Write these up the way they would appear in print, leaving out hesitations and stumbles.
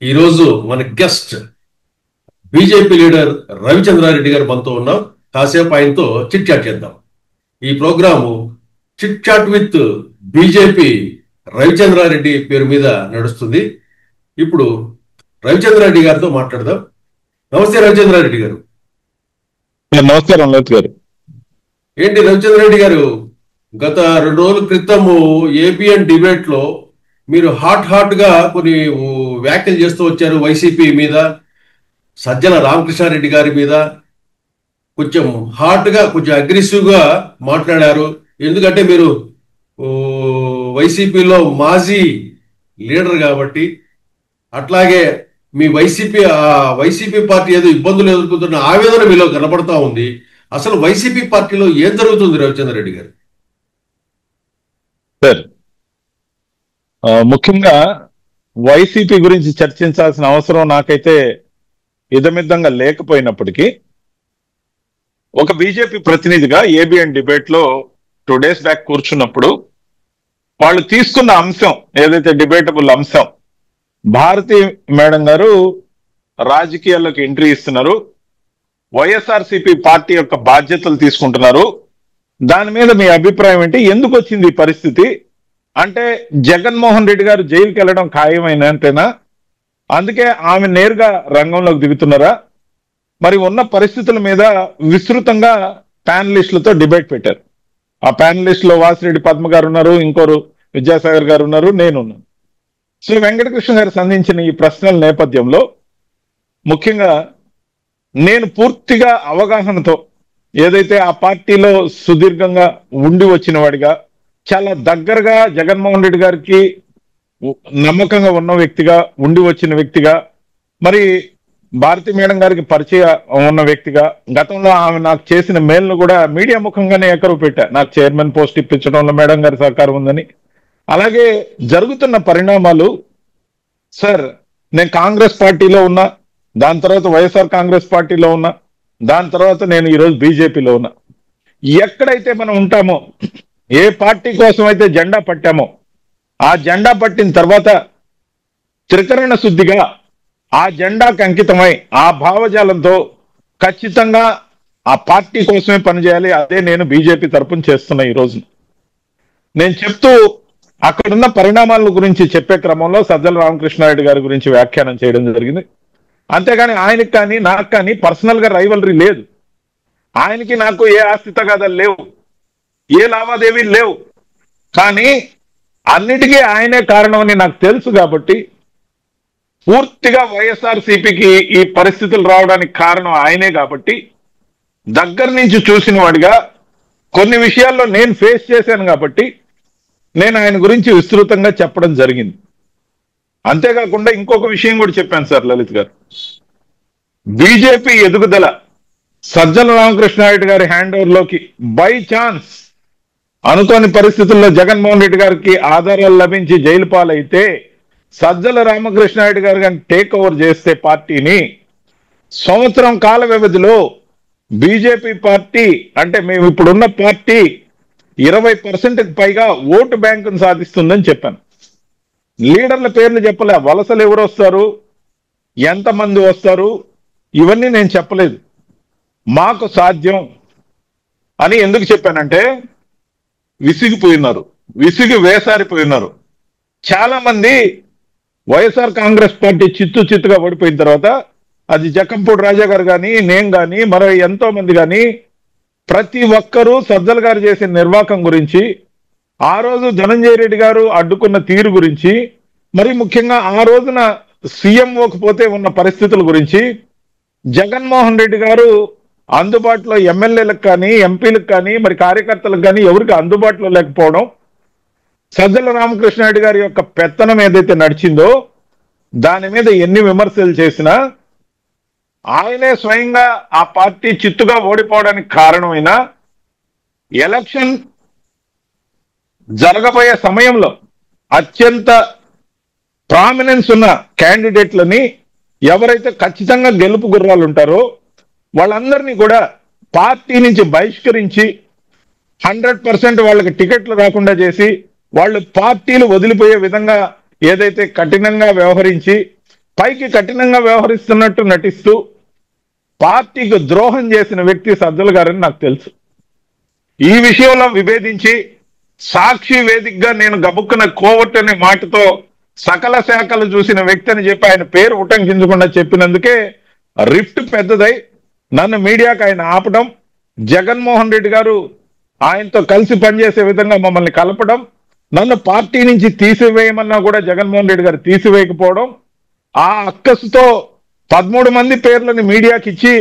ఈరోజు మన guest BJP leader Ravichandra Reddy గారు మనతో ఉన్నాం. కాసేపు ఆయనతో చిట్ చాట్ చేద్దాం. ఈ programme chit chat with BJP Ravichandra Reddy పేరు మీద నడుస్తుంది. ఇప్పుడు రవిచంద్రారెడ్డి గారితో మాట్లాడదాం. నమస్తే రవిచంద్రారెడ్డి గారు. నమస్కారం లోత్ గారు. ఏంటి రవిచంద్రారెడ్డి గారు, గత 2 రోజుల క్రితము ఏబిఎన్ డిబేట్ లో మీరు హాట్ గా కొన్ని వ్యాఖ్యలు చేస్తూ వచ్చారు. వైసీపీ మీద, సజ్జల రామకృష్ణారెడ్డి గారి మీద కొంచెం హాట్ గా, కొంచెం అగ్రెసివ్ గా మాట్లాడారు. ఎందుకంటే మీరు వైసీపీలో మాజీ లీడర్ కాబట్టి. అట్లాగే మీ వైసీపీ పార్టీ ఏదో ఇబ్బందులు ఎదుర్కొంటున్న ఆవేదన మీలో కనబడతా ఉంది. అసలు వైసీపీ పార్టీలో ఏం జరుగుతుంది రవిచంద్రారెడ్డి గారు? సార్, ముఖ్యంగా వైసీపీ గురించి చర్చించాల్సిన అవసరం నాకైతే ఇదమిద్దంగా లేకపోయినప్పటికీ, ఒక బీజేపీ ప్రతినిధిగా ఏబిఎన్ డిబేట్ లో 2 days బ్యాక్ కూర్చున్నప్పుడు వాళ్ళు తీసుకున్న అంశం ఏదైతే డిబేటబుల్ అంశం, భారతి మేడం గారు రాజకీయాల్లోకి ఎంట్రీ ఇస్తున్నారు, వైఎస్ఆర్సీపీ పార్టీ యొక్క బాధ్యతలు తీసుకుంటున్నారు, దాని మీద మీ అభిప్రాయం ఏంటి, ఎందుకు వచ్చింది ఈ పరిస్థితి, అంటే జగన్మోహన్ రెడ్డి గారు జైలుకి వెళ్ళడం ఖాయమైనంతేనా, అందుకే ఆమె నేరుగా రంగంలోకి దిగుతున్నారా, మరి ఉన్న పరిస్థితుల మీద విస్తృతంగా ప్యానలిస్టులతో డిబేట్ పెట్టారు. ఆ ప్యానలిస్ట్ లో వాసిరెడ్డి పద్మ గారు ఉన్నారు, ఇంకోరు విద్యాసాగర్ గారు ఉన్నారు, నేనున్నాను. శ్రీ వెంకటకృష్ణ గారు సంధించిన ఈ ప్రశ్నల నేపథ్యంలో ముఖ్యంగా నేను పూర్తిగా అవగాహనతో, ఏదైతే ఆ పార్టీలో సుదీర్ఘంగా ఉండి వచ్చిన వాడిగా, చాలా దగ్గరగా జగన్మోహన్ రెడ్డి గారికి నమ్మకంగా ఉన్న వ్యక్తిగా, ఉండి వచ్చిన వ్యక్తిగా, మరి భారతి మేడం గారికి పరిచయం ఉన్న వ్యక్తిగా, గతంలో ఆమె నాకు చేసిన మేలును కూడా మీడియా ముఖంగానే ఎకరువు పెట్టా, నాకు చైర్మన్ పోస్ట్ ఇప్పించడంలో మేడం గారి సహకారం ఉందని. అలాగే జరుగుతున్న పరిణామాలు, సార్ నేను కాంగ్రెస్ పార్టీలో ఉన్నా, దాని తర్వాత వైఎస్ఆర్ కాంగ్రెస్ పార్టీలో ఉన్నా, దాని తర్వాత నేను ఈరోజు బీజేపీలో ఉన్నా. ఎక్కడైతే మనం ఉంటామో, ఏ పార్టీ కోసం అయితే జెండా పట్టామో, ఆ జెండా పట్టిన తర్వాత త్రికరణ శుద్ధిగా ఆ జెండాకి అంకితమై ఆ భావజాలంతో ఖచ్చితంగా ఆ పార్టీ కోసమే పనిచేయాలి. అదే నేను బీజేపీ తరపున చేస్తున్నా. ఈ రోజు నేను చెప్తూ అక్కడున్న పరిణామాల గురించి చెప్పే క్రమంలో సజ్జల రామకృష్ణారెడ్డి గారి గురించి వ్యాఖ్యానం చేయడం జరిగింది. అంతేగాని ఆయనకి కానీ నాకు కానీ పర్సనల్ గా రైవలరీ లేదు. ఆయనకి నాకు ఏ ఆస్తి తగాదాలు లేవు, ఏ లావాదేవీలు లేవు. కానీ అన్నిటికీ ఆయనే కారణమని నాకు తెలుసు కాబట్టి, పూర్తిగా వైఎస్ఆర్సీపీకి ఈ పరిస్థితులు రావడానికి కారణం ఆయనే కాబట్టి, దగ్గర నుంచి చూసిన వాడిగా కొన్ని విషయాల్లో నేను ఫేస్ చేశాను కాబట్టి నేను ఆయన గురించి విస్తృతంగా చెప్పడం జరిగింది. అంతేకాకుండా ఇంకొక విషయం కూడా చెప్పాను సార్ లలిత్ గారు, బీజేపీ ఎదుగుదల సజ్జల రామకృష్ణారెడ్డి గారి హ్యాండ్ ఓవర్ లోకి బై ఛాన్స్ అనుకోని పరిస్థితుల్లో జగన్మోహన్ రెడ్డి గారికి ఆధారాలు లభించి జైలు పాలైతే, సజ్జల రామకృష్ణారెడ్డి గారు కానీ టేక్ ఓవర్ చేస్తే పార్టీని, సంవత్సరం కాల వ్యవధిలో బీజేపీ పార్టీ, అంటే మేము ఇప్పుడున్న పార్టీ 20% పైగా ఓటు బ్యాంకును సాధిస్తుందని చెప్పాను. లీడర్ల పేర్లు చెప్పలే, వలసలు ఎవరు వస్తారు, ఎంతమంది వస్తారు, ఇవన్నీ నేను చెప్పలేదు. మాకు సాధ్యం అని ఎందుకు చెప్పానంటే, విసిగి వేసారిపోయినారు. చాలా మంది వైఎస్ఆర్ కాంగ్రెస్ పార్టీ చిత్తుగా ఓడిపోయిన తర్వాత, అది జక్కంపూడి రాజా గారు కానీ, నేను కానీ, మరో ఎంతో మంది కానీ, ప్రతి ఒక్కరూ సజ్జల గారు చేసిన నిర్వాకం గురించి, ఆ రోజు ధనంజయ రెడ్డి గారు అడ్డుకున్న తీరు గురించి, మరి ముఖ్యంగా ఆ రోజున సీఎంఓకి పోతే ఉన్న పరిస్థితుల గురించి, జగన్మోహన్ రెడ్డి గారు అందుబాటులో ఎమ్మెల్యేలకు కానీ, ఎంపీలకు కానీ, మరి కార్యకర్తలకు కానీ ఎవరికి అందుబాటులో లేకపోవడం, సజ్జల రామకృష్ణారెడ్డి గారి యొక్క పెత్తనం ఏదైతే నడిచిందో దాని మీద ఎన్ని విమర్శలు చేసినా, ఆయనే స్వయంగా ఆ పార్టీ చిత్తుగా ఓడిపోవడానికి కారణమైన, ఎలక్షన్ జరగబోయే సమయంలో అత్యంత ప్రామినెన్స్ ఉన్న క్యాండిడేట్లని, ఎవరైతే ఖచ్చితంగా గెలుపు గుర్రాలు ఉంటారో వాళ్ళందరినీ కూడా పార్టీ నుంచి బహిష్కరించి 100% వాళ్ళకి టికెట్లు రాకుండా చేసి, వాళ్ళు పార్టీలు వదిలిపోయే విధంగా ఏదైతే కఠినంగా వ్యవహరించి పైకి కఠినంగా వ్యవహరిస్తున్నట్టు నటిస్తూ పార్టీకి ద్రోహం చేసిన వ్యక్తి సజ్జల గారని నాకు తెలుసు. ఈ విషయంలో విభేదించి సాక్షి వేదికగా నేను గబుక్కున కోవట్ అనే మాటతో సకల శాఖలు చూసిన వ్యక్తి అని చెప్పి ఆయన పేరు ఉటంకించకుండా చెప్పినందుకే రిఫ్ట్ పెద్దదై నన్ను మీడియాకు ఆయన ఆపడం, జగన్మోహన్ రెడ్డి గారు ఆయనతో కలిసి పనిచేసే విధంగా మమ్మల్ని కలపడం, నన్ను పార్టీ నుంచి తీసివేయమన్నా కూడా జగన్మోహన్ రెడ్డి గారు తీసివేయకపోవడం, ఆ అక్కసుతో 13 మంది పేర్లను మీడియాకి ఇచ్చి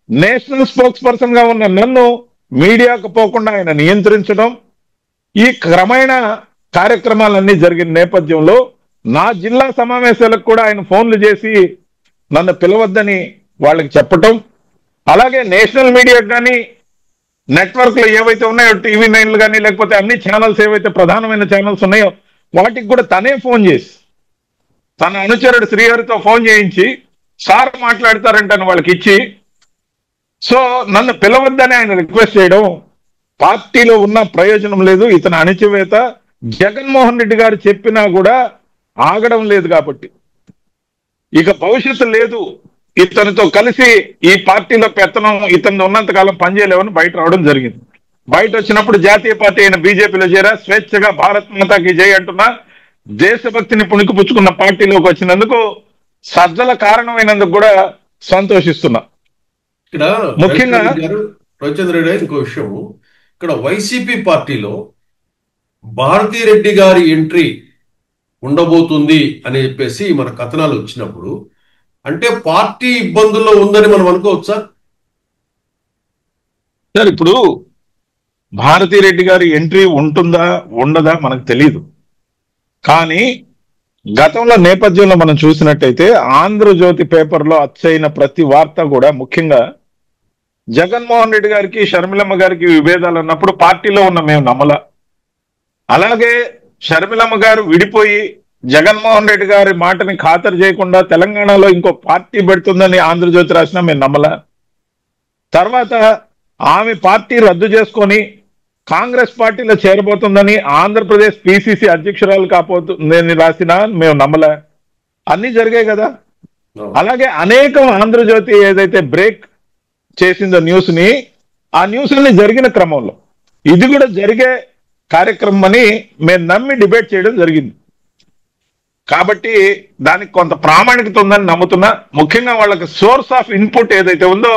నేషనల్ స్పోక్స్ పర్సన్ గా ఉన్న నన్ను మీడియాకు పోకుండా ఆయన నియంత్రించడం, ఈ క్రమేణ కార్యక్రమాలన్నీ జరిగిన నేపథ్యంలో నా జిల్లా సమావేశాలకు కూడా ఆయన ఫోన్లు చేసి నన్ను పిలవద్దని వాళ్ళకి చెప్పటం, అలాగే నేషనల్ మీడియాకు కానీ నెట్వర్క్లు ఏవైతే ఉన్నాయో TV9లు కానీ లేకపోతే అన్ని ఛానల్స్ ఏవైతే ప్రధానమైన ఛానల్స్ ఉన్నాయో వాటికి కూడా తనే ఫోన్ చేసి తన అనుచరుడు శ్రీహరితో ఫోన్ చేయించి సార్ మాట్లాడతారంటని వాళ్ళకి ఇచ్చి, సో నన్ను పిలవద్దని ఆయన రిక్వెస్ట్ చేయడం, పార్టీలో ఉన్న ప్రయోజనం లేదు, ఇతను అణిచివేత జగన్మోహన్ రెడ్డి గారు చెప్పినా కూడా ఆగడం లేదు కాబట్టి ఇక భవిష్యత్తు లేదు, ఇతనితో కలిసి ఈ పార్టీలో పెత్తనం ఇతను ఉన్నంతకాలం పనిచేయలేవని బయట రావడం జరిగింది. బయట వచ్చినప్పుడు జాతీయ పార్టీ అయిన బీజేపీలో చేరా, స్వేచ్ఛగా భారత్ మాతాకి జై అంటున్నా దేశభక్తిని పుణికిపుచ్చుకున్న పార్టీలోకి వచ్చినందుకు సజ్జల కారణమైనందుకు కూడా సంతోషిస్తున్నా. ఇక్కడ ముఖ్యంగా రవిచంద్ర రెడ్డి గారు ఇంకో విషయం, ఇక్కడ వైసీపీ పార్టీలో భారతీ రెడ్డి గారి ఎంట్రీ ఉండబోతుంది అని చెప్పేసి మన కథనాలు వచ్చినప్పుడు అంటే పార్టీ ఇబ్బందుల్లో ఉందని మనం అనుకోవచ్చా? సార్ ఇప్పుడు భారతీ రెడ్డి గారి ఎంట్రీ ఉంటుందా ఉండదా మనకు తెలియదు, కానీ గతంలో నేపథ్యంలో మనం చూసినట్టయితే ఆంధ్రజ్యోతి పేపర్లో అచ్చైన ప్రతి వార్త కూడా ముఖ్యంగా జగన్మోహన్ రెడ్డి గారికి షర్మిలమ్మ గారికి విభేదాలు ఉన్నప్పుడు పార్టీలో ఉన్న మేము నమ్మల, అలాగే షర్మిలమ్మ గారు విడిపోయి జగన్మోహన్ రెడ్డి గారి మాటని ఖాతరు చేయకుండా తెలంగాణలో ఇంకో పార్టీ పెడుతుందని ఆంధ్రజ్యోతి రాసినా మేము నమ్మల, తర్వాత ఆమె పార్టీ రద్దు చేసుకొని కాంగ్రెస్ పార్టీలో చేరబోతుందని ఆంధ్రప్రదేశ్ PCC అధ్యక్షురాలు కాపోతుందని రాసినా మేము నమ్మల, అన్ని జరిగాయి కదా. అలాగే అనేకం ఆంధ్రజ్యోతి ఏదైతే బ్రేక్ చేసిందో న్యూస్ ని, ఆ న్యూస్ అన్ని జరిగిన క్రమంలో ఇది కూడా జరిగే కార్యక్రమం అని మేము నమ్మి డిబేట్ చేయడం జరిగింది. కాబట్టి దానికి కొంత ప్రామాణికత ఉందని నమ్ముతున్నా. ముఖ్యంగా వాళ్ళకి సోర్స్ ఆఫ్ ఇన్పుట్ ఏదైతే ఉందో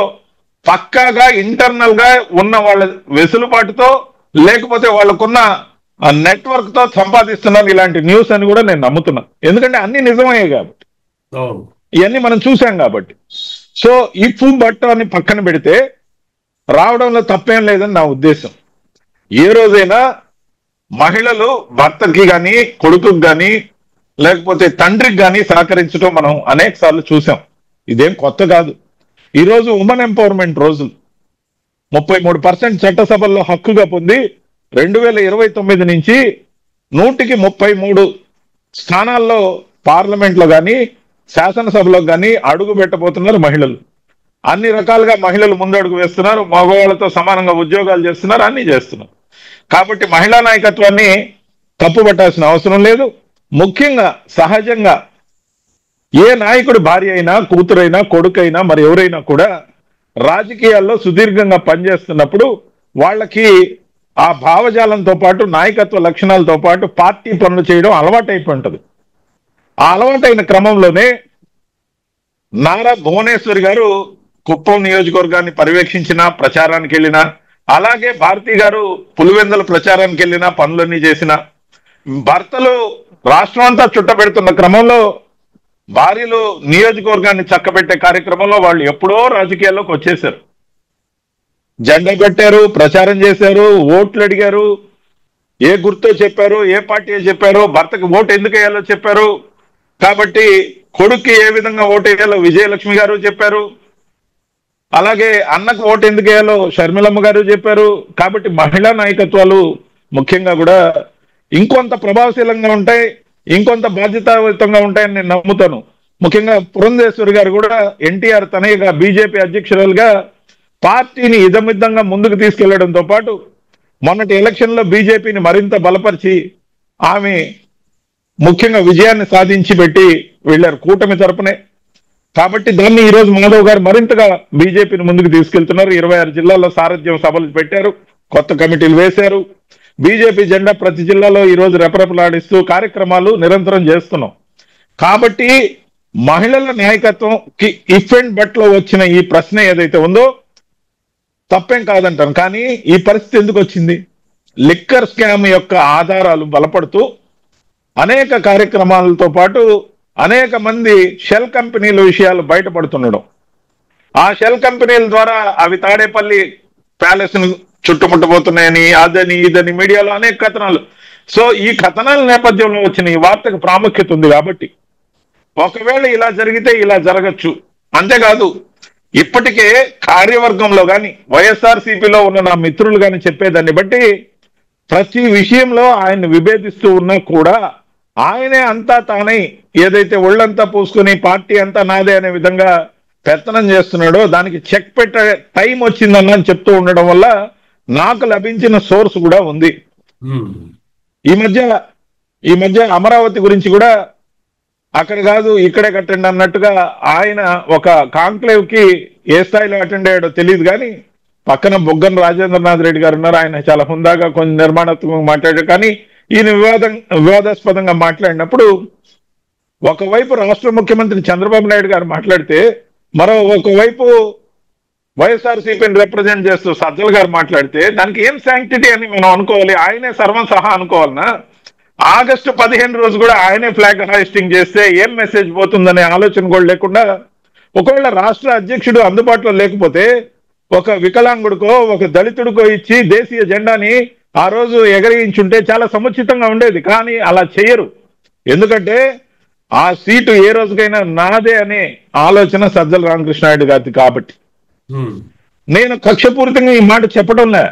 పక్కాగా ఇంటర్నల్ గా ఉన్న వాళ్ళ వెసులుబాటుతో లేకపోతే వాళ్ళకున్న నెట్వర్క్ తో సంపాదిస్తున్నారు ఇలాంటి న్యూస్ అని కూడా నేను నమ్ముతున్నా, ఎందుకంటే అన్ని నిజమయ్యాయి కాబట్టి, ఇవన్నీ మనం చూసాం కాబట్టి. సో ఇఫ్ బట్ అని పక్కన పెడితే రావడంలో తప్పేం లేదని నా ఉద్దేశం. ఏ రోజైనా మహిళలు భర్తకి కానీ కొడుకుకి కానీ లేకపోతే తండ్రికి కానీ సహకరించడం మనం అనేక సార్లు చూసాం, ఇదేం కొత్త కాదు. ఈరోజు ఉమెన్ ఎంపవర్మెంట్ రోజులు 33% చట్టసభల్లో హక్కుగా పొంది 2029 నుంచి 133 స్థానాల్లో పార్లమెంట్లో కానీ శాసనసభలో కానీ అడుగు పెట్టబోతున్నారు మహిళలు. అన్ని రకాలుగా మహిళలు ముందడుగు వేస్తున్నారు, మగవాళ్ళతో సమానంగా ఉద్యోగాలు చేస్తున్నారు, అన్ని చేస్తున్నారు. కాబట్టి మహిళా నాయకత్వాన్ని తప్పుపట్టాల్సిన అవసరం లేదు. ముఖ్యంగా సహజంగా ఏ నాయకుడి భార్య అయినా కూతురైనా కొడుకైనా మరి ఎవరైనా కూడా రాజకీయాల్లో సుదీర్ఘంగా పనిచేస్తున్నప్పుడు వాళ్ళకి ఆ భావజాలంతో పాటు నాయకత్వ లక్షణాలతో పాటు పార్టీ పనులు చేయడం అలవాటైపోయి ఉంటుంది. ఆ అలవాటైన క్రమంలోనే నారా భువనేశ్వరి గారు కుప్పం నియోజకవర్గాన్ని పర్యవేక్షించిన, ప్రచారానికి వెళ్ళిన, అలాగే భారతి గారు పులివెందుల ప్రచారానికి వెళ్ళిన, పనులన్నీ చేసిన, భర్తలు రాష్ట్రం అంతా చుట్టబెడుతున్న క్రమంలో భార్యలు నియోజకవర్గాన్ని చక్కబెట్టే కార్యక్రమంలో వాళ్ళు ఎప్పుడో రాజకీయాల్లోకి వచ్చేశారు. జెండా పెట్టారు, ప్రచారం చేశారు, ఓట్లు అడిగారు, ఏ గుర్తో చెప్పారు, ఏ పార్టీ చెప్పారు, భర్తకి ఓటు ఎందుకు వేయాలో చెప్పారు, కాబట్టి కొడుక్కి ఏ విధంగా ఓటు వేయాలో విజయలక్ష్మి గారు చెప్పారు, అలాగే అన్నకు ఓటు ఎందుకు వేయాలో షర్మిలమ్మ గారు చెప్పారు. కాబట్టి మహిళా నాయకత్వాలు ముఖ్యంగా కూడా ఇంకొంత ప్రభావశీలంగా ఉంటాయి, ఇంకొంత బాధ్యతాయుతంగా ఉంటాయని నేను నమ్ముతాను. ముఖ్యంగా పురంధేశ్వరి గారు కూడా ఎన్టీఆర్ తనయుగా బీజేపీ అధ్యక్షురాలుగా పార్టీని ఇదమిద్దంగా ముందుకు తీసుకెళ్లడంతో పాటు మొన్నటి ఎలక్షన్లో బీజేపీని మరింత బలపరిచి ఆమె ముఖ్యంగా విజయాన్ని సాధించి పెట్టి వెళ్ళారు కూటమి తరపునే. కాబట్టి దాన్ని ఈ రోజు మాధవ్ గారు మరింతగా బీజేపీని ముందుకు తీసుకెళ్తున్నారు. 26 జిల్లాల్లో సారథ్యం సభలు పెట్టారు, కొత్త కమిటీలు వేశారు. బీజేపీ జెండా ప్రతి జిల్లాలో ఈ రోజు రెపరెపలాడిస్తూ కార్యక్రమాలు నిరంతరం చేస్తున్నాం. కాబట్టి మహిళల నాయకత్వంకి ఇఫ్ అండ్ బట్ లో వచ్చిన ఈ ప్రశ్న ఏదైతే ఉందో తప్పేం కాదంటాను. కానీ ఈ పరిస్థితి ఎందుకు వచ్చింది? లిక్కర్ స్కామ్ యొక్క ఆధారాలు బలపడుతూ అనేక కార్యక్రమాలతో పాటు అనేక మంది షెల్ కంపెనీల విషయాలు బయటపడుతుండడం, ఆ షెల్ కంపెనీల ద్వారా అవి తాడేపల్లి ప్యాలెస్ ను చుట్టుముట్టబోతున్నాయని అదని ఇదని మీడియాలో అనేక కథనాలు. సో ఈ కథనాల నేపథ్యంలో వచ్చిన ఈ వార్తకు ప్రాముఖ్యత ఉంది. కాబట్టి ఒకవేళ ఇలా జరిగితే ఇలా జరగచ్చు. అంతేకాదు ఇప్పటికే కార్యవర్గంలో కానీ వైఎస్ఆర్సీపీలో ఉన్న నా మిత్రులు కానీ చెప్పేదాన్ని బట్టి ప్రతి విషయంలో ఆయన్ని విభేదిస్తూ ఉన్నా కూడా ఆయనే అంతా తానై ఏదైతే ఒళ్ళంతా పూసుకుని పార్టీ అంతా నాదే అనే విధంగా పెత్తనం చేస్తున్నాడో దానికి చెక్ పెట్టే టైం వచ్చిందని చెప్తూ ఉండడం వల్ల నాకు లభించిన సోర్స్ కూడా ఉంది. ఈ మధ్య అమరావతి గురించి కూడా అక్కడ కాదు ఇక్కడే కట్టండి అన్నట్టుగా ఆయన ఒక కాంక్లేవ్ కి ఏ స్థాయిలో అటెండ్ అయ్యాడో తెలియదు. కానీ పక్కన బొగ్గన రాజేంద్రనాథ్ రెడ్డి గారు ఉన్నారు, ఆయన చాలా హుందాగా కొంచెం నిర్మాణాత్మకంగా మాట్లాడారు. కానీ ఈయన వివాదాస్పదంగా మాట్లాడినప్పుడు ఒకవైపు రాష్ట్ర ముఖ్యమంత్రి చంద్రబాబు నాయుడు గారు మాట్లాడితే మరో ఒకవైపు వైఎస్ఆర్సీపీని రిప్రజెంట్ చేస్తూ సజ్జల గారు మాట్లాడితే దానికి ఏం శాంక్టిటీ అని మనం అనుకోవాలి? ఆయనే సర్వం సహా అనుకోవాలనా? ఆగస్టు 15 రోజు కూడా ఆయనే ఫ్లాగ్ హాయిస్టింగ్ చేస్తే ఏం మెసేజ్ పోతుందనే ఆలోచన కూడా లేకుండా, ఒకవేళ రాష్ట్ర అధ్యక్షుడు అందుబాటులో లేకపోతే ఒక వికలాంగుడికో ఒక దళితుడికో ఇచ్చి దేశీయ జెండాని ఆ రోజు ఎగరగించుంటే చాలా సముచితంగా ఉండేది. కానీ అలా చేయరు. ఎందుకంటే ఆ సీటు ఏ రోజుకైనా నాదే అనే ఆలోచన సజ్జల రామకృష్ణారెడ్డి గారిది. కాబట్టి నేను కక్షపూరితంగా ఈ మాట చెప్పడంలే.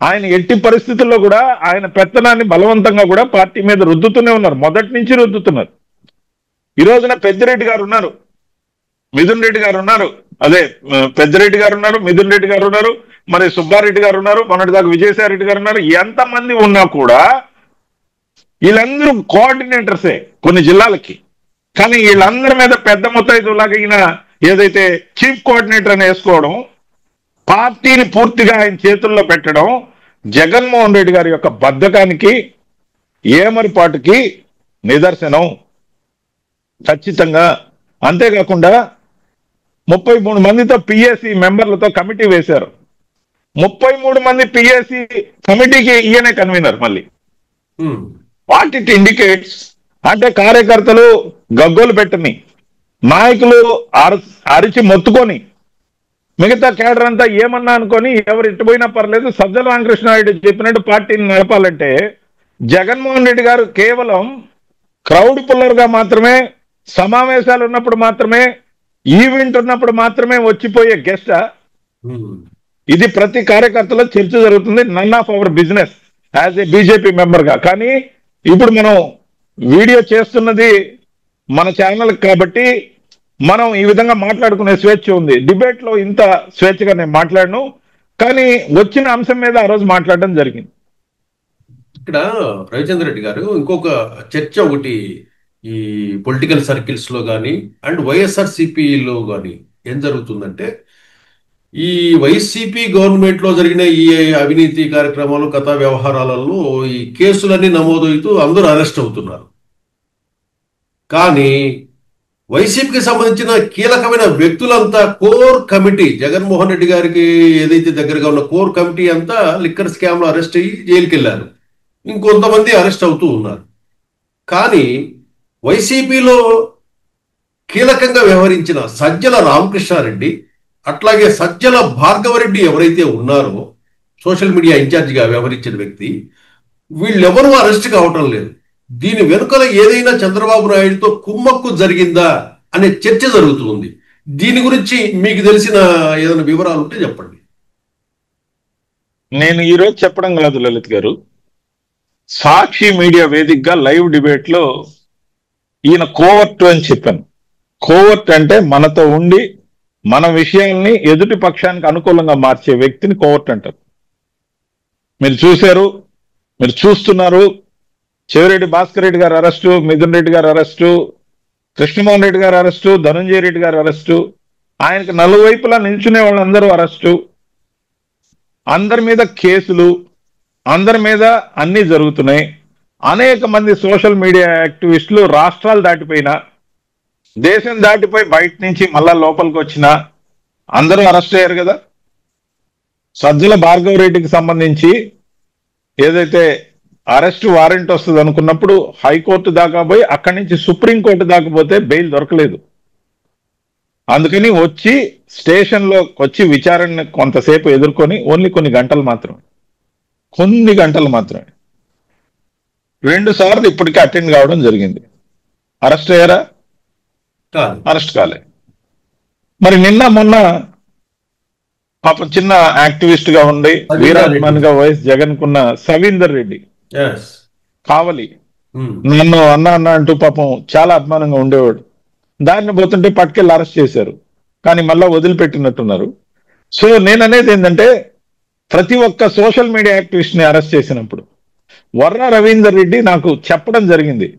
ఆయన ఎట్టి పరిస్థితుల్లో కూడా ఆయన పెత్తనాన్ని బలవంతంగా కూడా పార్టీ మీద రుద్దుతూనే ఉన్నారు, మొదటి నుంచి రుద్దుతున్నారు. ఈ రోజున పెద్దిరెడ్డి గారు ఉన్నారు, మిథున్ రెడ్డి గారు ఉన్నారు, అదే పెద్దిరెడ్డి గారు ఉన్నారు, మిథున్ రెడ్డి గారు ఉన్నారు, మరి సుబ్బారెడ్డి గారు ఉన్నారు, మొన్నటిదాకా విజయసాయి రెడ్డి గారు ఉన్నారు. ఎంతమంది ఉన్నా కూడా వీళ్ళందరూ కోఆర్డినేటర్సే కొన్ని జిల్లాలకి. కానీ వీళ్ళందరి మీద పెద్ద మొత్తం ఈయన ఏదైతే చీఫ్ కోఆర్డినేటర్ అని వేసుకోవడం, పార్టీని పూర్తిగా ఆయన చేతుల్లో పెట్టడం జగన్మోహన్ రెడ్డి గారి యొక్క బద్ధకానికి ఏమరిపాటుకి నిదర్శనం ఖచ్చితంగా. అంతేకాకుండా 33 మందితో పిఎస్సి మెంబర్లతో కమిటీ వేశారు. 33 మంది పిఎస్సి కమిటీకి ఈయనే కన్వీనర్. మళ్ళీ వాట్ ఇట్ ఇండికేట్స్ అంటే కార్యకర్తలు గగ్గోలు పెట్టని, నాయకులు అరిచి మొత్తుకొని, మిగతా కేడర్ అంతా ఏమన్నా అనుకొని ఎవరు ఇట్టుపోయినా పర్లేదు సజ్జల రామకృష్ణారెడ్డి చెప్పినట్టు పార్టీని నడపాలంటే జగన్మోహన్ రెడ్డి గారు కేవలం క్రౌడ్ పుల్లర్ గా మాత్రమే, సమావేశాలు ఉన్నప్పుడు మాత్రమే, ఈవెంట్ ఉన్నప్పుడు మాత్రమే వచ్చిపోయే గెస్ట్. ఇది ప్రతి కార్యకర్తలో చర్చ జరుగుతుంది. None of our business as a BJP member గా. కానీ ఇప్పుడు మనం వీడియో చేస్తున్నది మన ఛానల్ కాబట్టి మనం ఈ విధంగా మాట్లాడుకునే స్వేచ్ఛ ఉంది. డిబేట్ లో ఇంత స్వేచ్ఛగా నేను మాట్లాడను, కానీ వచ్చిన అంశం మీద ఆ రోజు మాట్లాడడం జరిగింది. ఇక్కడ రవిచంద్ర రెడ్డి గారు ఇంకొక చర్చ ఒకటి ఈ పొలిటికల్ సర్కిల్స్ లో కానీ అండ్ వైఎస్ఆర్సీపీలో కానీ ఏం జరుగుతుందంటే, ఈ వైసీపీ గవర్నమెంట్ లో జరిగిన ఈ అవినీతి కార్యక్రమాలు, కథా వ్యవహారాలలో ఈ కేసులన్నీ నమోదవుతూ అందరూ అరెస్ట్ అవుతున్నారు. కానీ వైసీపీకి సంబంధించిన కీలకమైన వ్యక్తులంతా కోర్ కమిటీ, జగన్మోహన్ రెడ్డి గారికి ఏదైతే దగ్గరగా ఉన్న కోర్ కమిటీ అంతా లిక్కర్ స్కామ్ లో అరెస్ట్ అయ్యి జైలుకి వెళ్ళారు. ఇంకొంతమంది అరెస్ట్ అవుతూ ఉన్నారు. కానీ వైసీపీలో కీలకంగా వ్యవహరించిన సజ్జల రామకృష్ణారెడ్డి, అట్లాగే సజ్జల భార్గవరెడ్డి ఎవరైతే ఉన్నారో సోషల్ మీడియా ఇన్ఛార్జిగా వ్యవహరించిన వ్యక్తి, వీళ్ళెవరూ అరెస్ట్ కావటం లేదు. దీని వెనుకల ఏదైనా చంద్రబాబు నాయుడుతో కుమ్మక్కు జరిగిందా అనే చర్చ జరుగుతుంది. దీని గురించి మీకు తెలిసిన ఏదైనా వివరాలు ఉంటే చెప్పండి. నేను ఈరోజు చెప్పడం కాదు లలిత్ గారు, సాక్షి మీడియా వేదికగా లైవ్ డిబేట్ లో ఈయన కోవర్ట్ అని చెప్పాను. కోవర్ట్ అంటే మనతో ఉండి మన విషయాల్ని ఎదుటి పక్షానికి అనుకూలంగా మార్చే వ్యక్తిని కోవర్ట్ అంటారు. మీరు చూశారు, మీరు చూస్తున్నారు, చెవిరెడ్డి భాస్కర్ రెడ్డి గారు అరెస్టు, మిథున్ రెడ్డి గారు అరెస్టు, కృష్ణమోహన్ రెడ్డి గారు అరెస్టు, ధనంజయ రెడ్డి గారు అరెస్టు, ఆయనకు నలువైపులా నిల్చునే వాళ్ళందరూ అరెస్టు, అందరి మీద కేసులు, అందరి మీద అన్ని జరుగుతున్నాయి. అనేక మంది సోషల్ మీడియా యాక్టివిస్టులు రాష్ట్రాలు దాటిపోయినా, దేశం దాటిపోయి బయట నుంచి మళ్ళా లోపలికి వచ్చిన అందరూ అరెస్ట్ అయ్యారు కదా. సజ్జల భార్గవ రెడ్డికి సంబంధించి ఏదైతే అరెస్ట్ వారెంట్ వస్తుంది అనుకున్నప్పుడు హైకోర్టు దాకా పోయి అక్కడి నుంచి సుప్రీంకోర్టు దాకా పోతే బెయిల్ దొరకలేదు. అందుకని వచ్చి స్టేషన్లో వచ్చి విచారణ కొంతసేపు ఎదుర్కొని ఓన్లీ కొన్ని గంటలు మాత్రమే 2 సార్లు ఇప్పటికే అటెండ్ కావడం జరిగింది. అరెస్ట్ అయ్యారా? అరెస్ట్ కాలే. మరి నిన్న మొన్న పాపం చిన్న యాక్టివిస్ట్ గా ఉండి వీరాభిమాన్ గా వైఎస్ జగన్ కున్న సవీందర్ రెడ్డి కావలి నన్ను అన్న అంటూ పాపం చాలా అభిమానంగా ఉండేవాడు. దారిని పోతుంటే పట్టుకెళ్ళి అరెస్ట్ చేశారు, కానీ మళ్ళా వదిలిపెట్టినట్టున్నారు. సో నేను అనేది ఏంటంటే, ప్రతి ఒక్క సోషల్ మీడియా యాక్టివిస్ట్ ని అరెస్ట్ చేసినప్పుడు వర్ర రవీందర్ రెడ్డి నాకు చెప్పడం జరిగింది,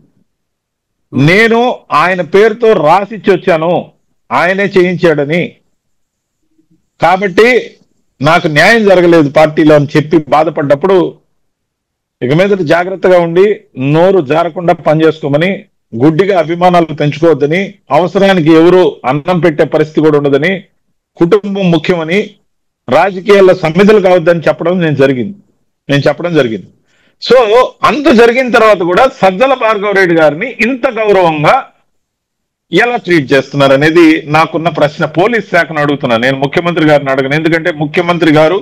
నేను ఆయన పేరుతో రాసిచ్చి వచ్చాను, ఆయనే చేయించాడని, కాబట్టి నాకు న్యాయం జరగలేదు పార్టీలో అని చెప్పి బాధపడ్డప్పుడు ఇక మీద జాగ్రత్తగా ఉండి నోరు జారకుండా పనిచేసుకోమని, గుడ్డిగా అభిమానాలు పెంచుకోవద్దని, అవసరానికి ఎవరు అన్నం పెట్టే పరిస్థితి కూడా ఉండదని, కుటుంబం ముఖ్యమని, రాజకీయాల్లో సమ్మిధులు కావద్దని చెప్పడం జరిగింది. సో అంత జరిగిన తర్వాత కూడా సజ్జల భార్గవ రెడ్డి గారిని ఇంత గౌరవంగా ఎలా ట్రీట్ చేస్తున్నారు అనేది నాకున్న ప్రశ్న. పోలీస్ శాఖను అడుగుతున్నా, నేను ముఖ్యమంత్రి గారిని అడగను. ఎందుకంటే ముఖ్యమంత్రి గారు,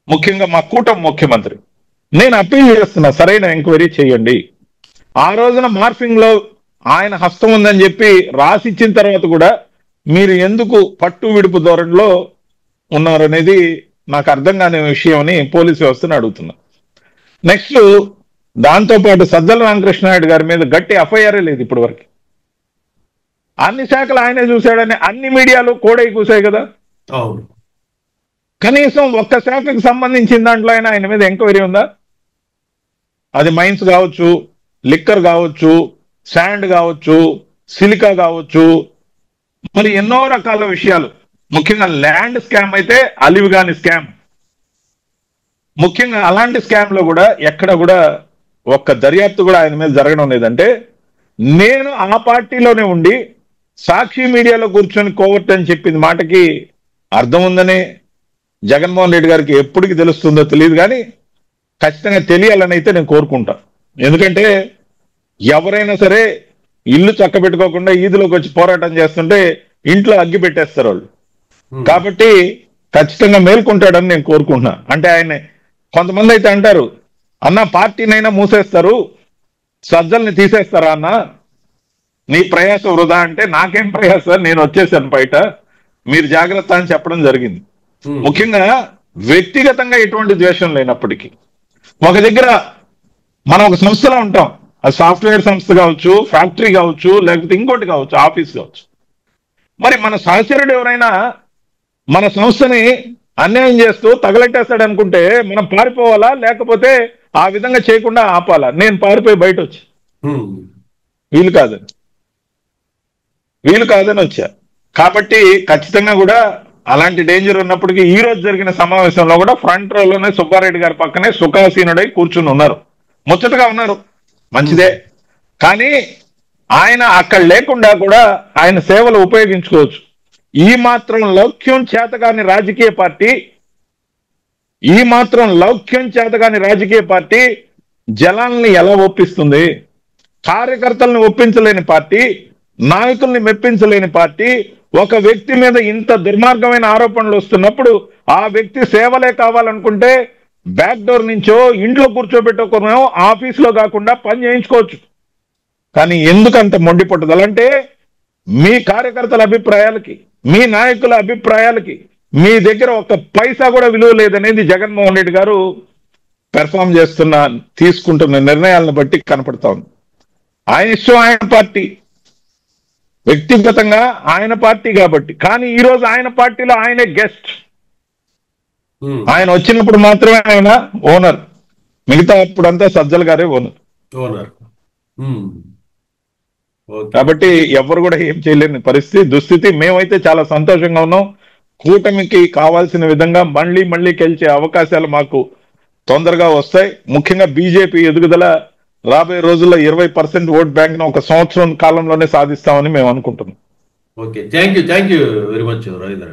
ముఖ్యంగా మా కూటమి ముఖ్యమంత్రి, నేను అప్పీల్ చేస్తున్నా, సరైన ఎంక్వైరీ చేయండి. ఆ రోజున మార్ఫింగ్ లో ఆయన హస్తం ఉందని చెప్పి రాసిచ్చిన తర్వాత కూడా మీరు ఎందుకు పట్టు విడుపు ధోరణిలో ఉన్నారనేది నాకు అర్థం కాని విషయం అని పోలీస్ వ్యవస్థను అడుగుతున్నా. నెక్స్ట్, దాంతోపాటు సజ్జల రామకృష్ణారెడ్డి గారి మీద గట్టి ఎఫ్ఐఆర్ లేదు ఇప్పటి వరకు. అన్ని శాఖలు ఆయనే చూశాడని అన్ని మీడియాలు కోడై కూసాయి కదా. కనీసం ఒక్క శాఖకు సంబంధించిన దాంట్లో అయినా ఆయన మీద ఎంక్వైరీ ఉందా? అది మైన్స్ కావచ్చు, లిక్కర్ కావచ్చు, శాండ్ కావచ్చు, సిలికా కావచ్చు, మరి ఎన్నో రకాల విషయాలు. ముఖ్యంగా ల్యాండ్ స్కామ్ అయితే అలివిగాని స్కామ్. ముఖ్యంగా అలాంటి స్కామ్ లో కూడా ఎక్కడ కూడా ఒక్క దర్యాప్తు కూడా ఆయన మీద జరగడం లేదంటే, నేను ఆ పార్టీలోనే ఉండి సాక్షి మీడియాలో కూర్చొని కోవర్ట్ అని చెప్పింది మాటకి అర్థం ఉందని జగన్మోహన్ రెడ్డి గారికి ఎప్పటికి తెలుస్తుందో తెలియదు, కానీ ఖచ్చితంగా తెలియాలని అయితే నేను కోరుకుంటా. ఎందుకంటే ఎవరైనా సరే ఇల్లు చక్కబెట్టుకోకుండా ఈదులోకి వచ్చి పోరాటం చేస్తుంటే ఇంట్లో అగ్గి పెట్టేస్తారు వాళ్ళు. కాబట్టి ఖచ్చితంగా మేల్కొంటాడని నేను కోరుకుంటున్నా. అంటే ఆయన కొంతమంది అయితే అంటారు, అన్న పార్టీనైనా మూసేస్తారు, సజ్జల్ని తీసేస్తారా అన్న, నీ ప్రయాస వృధా. అంటే నాకేం ప్రయాస, నేను వచ్చేసాను బయట, మీరు జాగ్రత్త అని చెప్పడం జరిగింది. ముఖ్యంగా వ్యక్తిగతంగా ఎటువంటి ద్వేషం లేనప్పటికీ, ఒక దగ్గర మనం ఒక సంస్థలో ఉంటాం, అది సాఫ్ట్వేర్ సంస్థ కావచ్చు, ఫ్యాక్టరీ కావచ్చు, లేకపోతే ఇంకోటి కావచ్చు, ఆఫీస్ కావచ్చు. మరి మన సహచరుడు ఎవరైనా మన సంస్థని అన్యాయం చేస్తూ తగలెట్టేస్తాడు అనుకుంటే మనం పారిపోవాలా, లేకపోతే ఆ విధంగా చేయకుండా ఆపాలా? నేను పారిపోయి బయట వచ్చా, వీలు కాదని వచ్చా. కాబట్టి ఖచ్చితంగా కూడా అలాంటి డేంజర్ ఉన్నప్పటికీ ఈ రోజు జరిగిన సమావేశంలో కూడా ఫ్రంట్ రోలోనే సుబ్బారెడ్డి గారి పక్కనే సుఖాసీనుడై కూర్చుని ఉన్నారు. ముచ్చటగా ఉన్నారు, మంచిదే. కానీ ఆయన అక్కడ లేకుండా కూడా ఆయన సేవలు ఉపయోగించుకోవచ్చు. ఈ మాత్రం లౌక్యం చేతగాని రాజకీయ పార్టీ జనాల్ని ఎలా ఒప్పిస్తుంది? కార్యకర్తలను ఒప్పించలేని పార్టీ, నాయకుల్ని మెప్పించలేని పార్టీ, ఒక వ్యక్తి మీద ఇంత దుర్మార్గమైన ఆరోపణలు వస్తున్నప్పుడు ఆ వ్యక్తి సేవలే కావాలనుకుంటే బ్యాక్ డోర్ నుంచో ఇంట్లో కూర్చోబెట్టుకోనో ఆఫీసులో కాకుండా పని చేయించుకోవచ్చు. కానీ ఎందుకంత మొండి పట్టుదల అంటే, మీ కార్యకర్తల అభిప్రాయాలకి, మీ నాయకుల అభిప్రాయాలకి మీ దగ్గర ఒక పైసా కూడా విలువ లేదనేది జగన్మోహన్ రెడ్డి గారు తీసుకుంటున్న నిర్ణయాలను బట్టి కనపడతా ఉంది. ఆయన ఇష్టం, ఆయన పార్టీ, వ్యక్తిగతంగా ఆయన పార్టీ కాబట్టి. కానీ ఈ రోజు ఆయన పార్టీలో ఆయనే గెస్ట్. ఆయన వచ్చినప్పుడు మాత్రమే ఆయన ఓనర్, మిగతా అప్పుడంతా సజ్జల గారే ఓనర్. ఓనర్. ఓకే. కాబట్టి ఎవరు కూడా ఏం చేయలేని పరిస్థితి దుస్థితి. మేమైతే చాలా సంతోషంగా ఉన్నాం. కూటమికి కావాల్సిన విధంగా మళ్ళీ మళ్ళీ గెలిచే అవకాశాలు మాకు తొందరగా వస్తాయి. ముఖ్యంగా బీజేపీ ఎదుగుదల రాబోయే రోజుల్లో 20% ఓట్ బ్యాంక్ ను ఒక సంవత్సరం కాలంలోనే సాధిస్తామని మేము అనుకుంటున్నాం. Okay, thank you very much Ravindra.